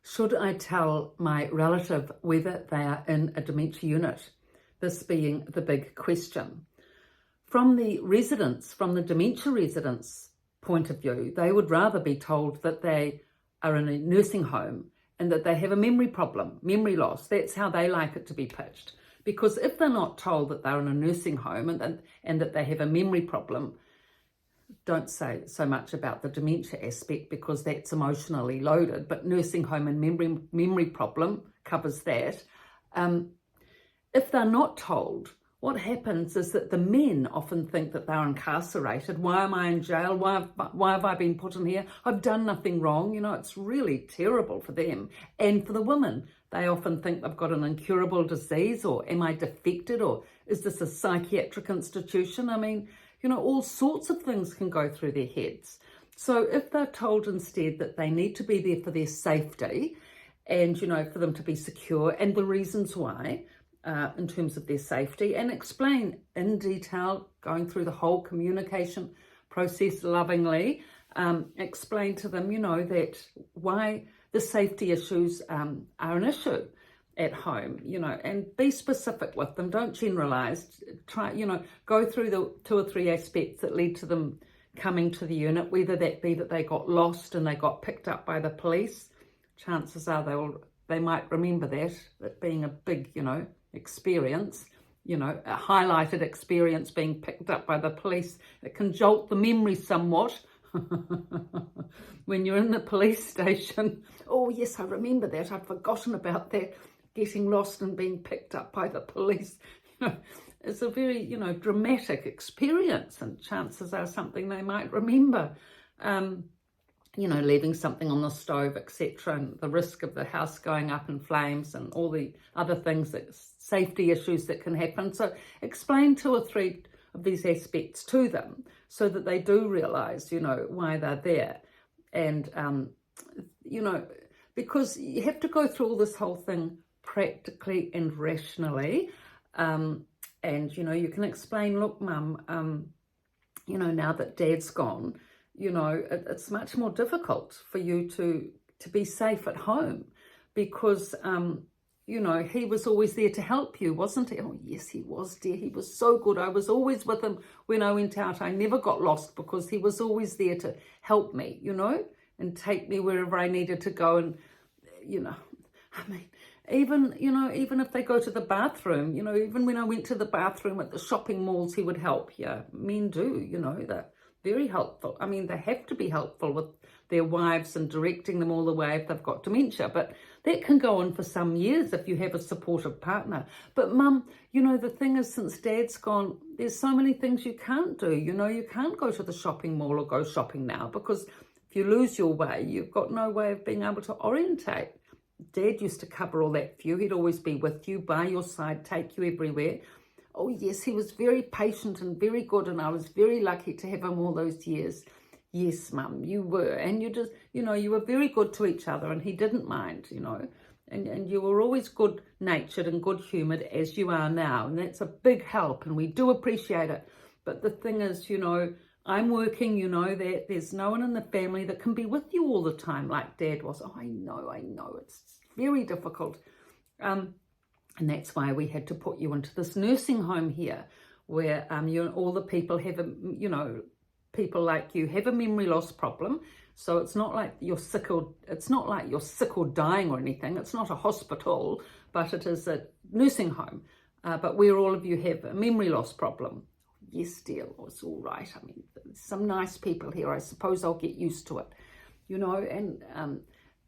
Should I tell my relative whether they are in a dementia unit? This being the big question. From the dementia residents' point of view, they would rather be told that they are in a nursing home and that they have a memory problem, memory loss. That's how they like it to be pitched. Because if they're not told that they're in a nursing home and that they have a memory problem, don't say so much about the dementia aspect because that's emotionally loaded, but nursing home and memory problem covers that. If they're not told, what happens is that the men often think that they're incarcerated. Why am I in jail? Why have I been put in here? I've done nothing wrong. You know, it's really terrible for them. And for the women, they often think they've got an incurable disease, or am I defected, or is this a psychiatric institution? I mean, you know, all sorts of things can go through their heads. So if they're told instead that they need to be there for their safety and, you know, for them to be secure and the reasons why, in terms of their safety, and explain in detail, going through the whole communication process lovingly, explain to them, you know, that why the safety issues are an issue at home, you know, and be specific with them. Don't generalize. Try, you know, go through the 2 or 3 aspects that led to them coming to the unit, whether that be that they got lost and they got picked up by the police. Chances are they might remember that being a big, you know, experience, you know, a highlighted experience being picked up by the police. It can jolt the memory somewhat. When you're in the police station, oh yes, I remember that, I'd forgotten about that, getting lost and being picked up by the police. You know, it's a very, you know, dramatic experience, and chances are something they might remember. You know, leaving something on the stove, etc., and the risk of the house going up in flames and all the other things, that safety issues that can happen. So explain 2 or 3 of these aspects to them so that they do realise, you know, why they're there. And, you know, because you have to go through all this whole thing practically and rationally. And, you know, you can explain, look, Mum, you know, now that Dad's gone, you know, it's much more difficult for you to be safe at home because, you know, he was always there to help you, wasn't he? Oh, yes, he was, dear. He was so good. I was always with him when I went out. I never got lost because he was always there to help me, you know, and take me wherever I needed to go. And, you know, I mean, even if they go to the bathroom, you know, even when I went to the bathroom at the shopping malls, he would help. Yeah, men do, you know, they're very helpful. I mean, they have to be helpful with their wives and directing them all the way if they've got dementia, but that can go on for some years if you have a supportive partner. But Mum, you know, the thing is, since Dad's gone, there's so many things you can't do. You know, you can't go to the shopping mall or go shopping now because if you lose your way, you've got no way of being able to orientate. Dad used to cover all that for you. He'd always be with you, by your side, take you everywhere. Oh yes, he was very patient and very good, and I was very lucky to have him all those years. Yes, Mum, you were. And you just, you know, you were very good to each other, and he didn't mind, you know. And you were always good-natured and good-humoured as you are now. And that's a big help, and we do appreciate it. But the thing is, you know, I'm working, you know, that there's no one in the family that can be with you all the time like Dad was. Oh, I know. It's very difficult. And that's why we had to put you into this nursing home here, where all the people have, you know, people like you have a memory loss problem. So it's not like you're sick or dying or anything. It's not a hospital, but it is a nursing home. But where all of you have a memory loss problem. Yes, dear, it's all right. I mean, there's some nice people here. I suppose I'll get used to it, you know. And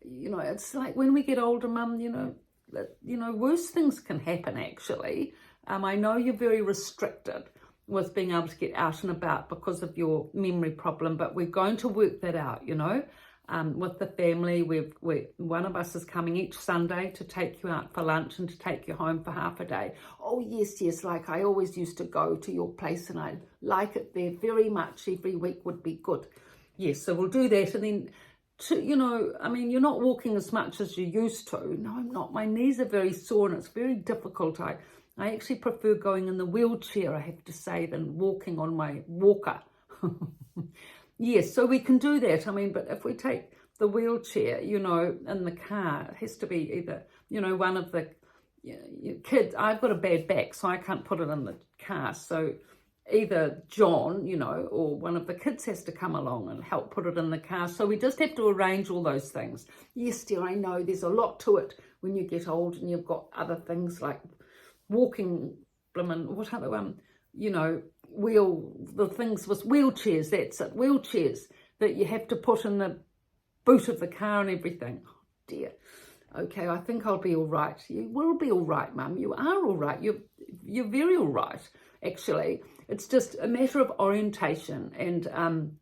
you know, it's like when we get older, Mum, you know, worse things can happen, actually. I know you're very restricted with being able to get out and about because of your memory problem, but we're going to work that out, you know, with the family. One of us is coming each Sunday to take you out for lunch and to take you home for half a day. Oh, yes, like I always used to go to your place and I like it there very much. Every week would be good. Yes, so we'll do that. And then, you know, I mean, you're not walking as much as you used to. No, I'm not. My knees are very sore and it's very difficult. I actually prefer going in the wheelchair, I have to say, than walking on my walker. Yes, so we can do that. I mean, but if we take the wheelchair, you know, in the car. It has to be either, you know, one of the kids. I've got a bad back, so I can't put it in the car. So either John, you know, or one of the kids has to come along and help put it in the car. So we just have to arrange all those things. Yes, dear, I know there's a lot to it when you get old and you've got other things like walking, what other one, you know, the things with wheelchairs, that's it, wheelchairs that you have to put in the boot of the car and everything. Oh dear. Okay, I think I'll be all right. You will be all right, Mum. You are all right. You're very all right, actually. It's just a matter of orientation and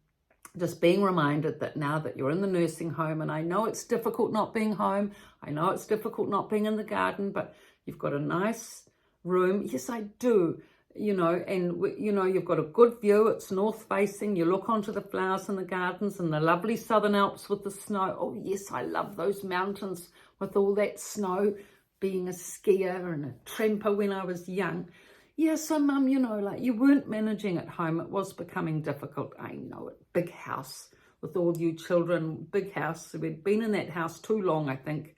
just being reminded that now that you're in the nursing home, and I know it's difficult not being home, I know it's difficult not being in the garden, but you've got a nice room. Yes, I do. You know, and you know, you've got a good view. It's north facing. You look onto the flowers in the gardens and the lovely Southern Alps with the snow. Oh yes, I love those mountains with all that snow. Being a skier and a tramper when I was young. Yeah, so Mum, you know, like you weren't managing at home. It was becoming difficult. I know it. Big house with all you children. Big house. We'd been in that house too long, I think.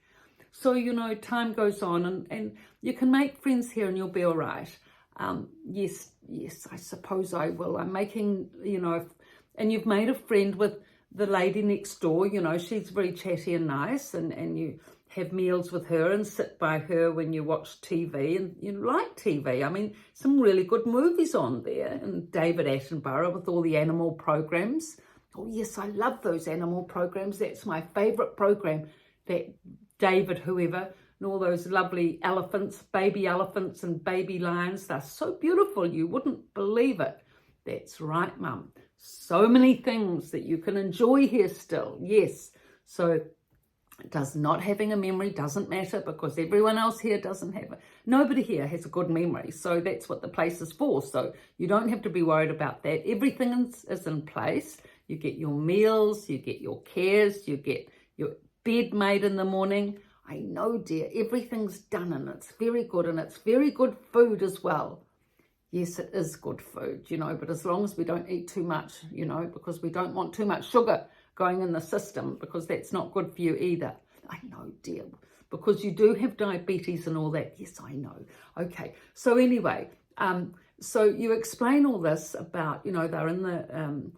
So, you know, time goes on and you can make friends here and you'll be all right. Yes, I suppose I will. I'm making, you know, and you've made a friend with the lady next door, you know, she's very chatty and nice, and you have meals with her and sit by her when you watch TV, and you like TV. I mean, some really good movies on there, and David Attenborough with all the animal programs. Oh yes, I love those animal programs. That's my favourite program, that David whoever, and all those lovely elephants, baby elephants and baby lions. They're so beautiful, you wouldn't believe it. That's right, Mum. So many things that you can enjoy here still. Yes. So does not having a memory doesn't matter, because everyone else here doesn't have it. Nobody here has a good memory. So that's what the place is for. So you don't have to be worried about that. Everything is in place. You get your meals, you get your cares, you get your bed made in the morning. I know, dear, everything's done and it's very good, and it's very good food as well. Yes, it is good food, you know, but as long as we don't eat too much, you know, because we don't want too much sugar going in the system, because that's not good for you either. I know, dear, because you do have diabetes and all that. Yes, I know. Okay, so anyway, so you explain all this about, you know, they're in the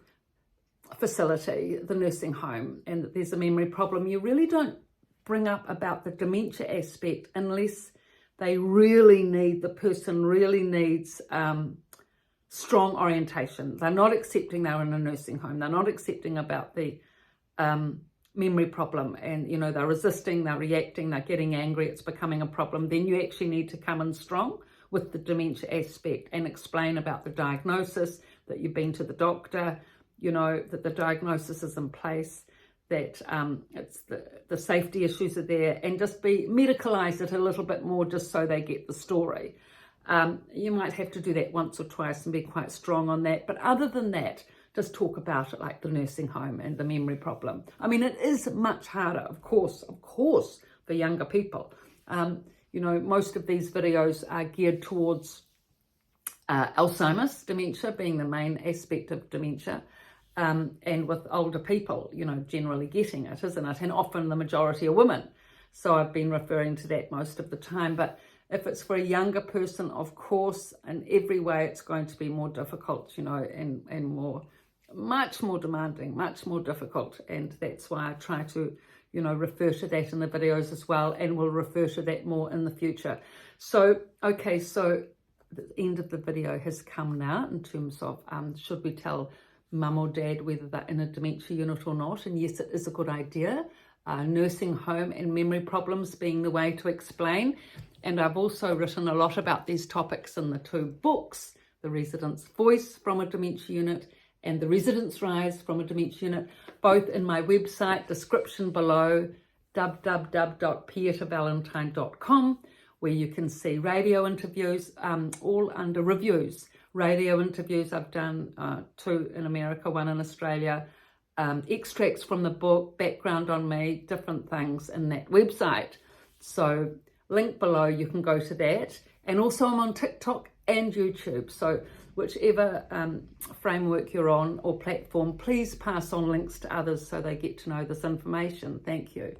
facility, the nursing home, and that there's a memory problem. You really don't bring up about the dementia aspect unless they really need, the person really needs strong orientation. They're not accepting they're in a nursing home. They're not accepting about the memory problem, and you know, they're resisting, they're reacting, they're getting angry, it's becoming a problem. Then you actually need to come in strong with the dementia aspect and explain about the diagnosis, that you've been to the doctor, you know, that the diagnosis is in place, that it's the safety issues are there, and just medicalize it a little bit more just so they get the story. You might have to do that once or twice and be quite strong on that. But other than that, just talk about it like the nursing home and the memory problem. I mean, it is much harder, of course, for younger people. You know, most of these videos are geared towards Alzheimer's, dementia being the main aspect of dementia. And with older people, you know, generally getting it, isn't it? And often the majority are women. So I've been referring to that most of the time. But if it's for a younger person, of course, in every way, it's going to be more difficult, you know, and much more demanding, much more difficult. And that's why I try to, you know, refer to that in the videos as well. And we'll refer to that more in the future. So, okay, so the end of the video has come now in terms of should we tell mum or dad whether they're in a dementia unit or not. And yes, it is a good idea. Nursing home and memory problems being the way to explain. And I've also written a lot about these topics in the two books, The Resident's Voice from a Dementia Unit and The Resident's Rise from a Dementia Unit, both in my website, description below, www.pietavalentine.com, where you can see radio interviews, all under reviews. Radio interviews I've done, 2 in America, 1 in Australia, extracts from the book, background on me, different things in that website. So link below, you can go to that. And also I'm on Tic Toc and YouTube. So whichever framework you're on or platform, please pass on links to others so they get to know this information. Thank you.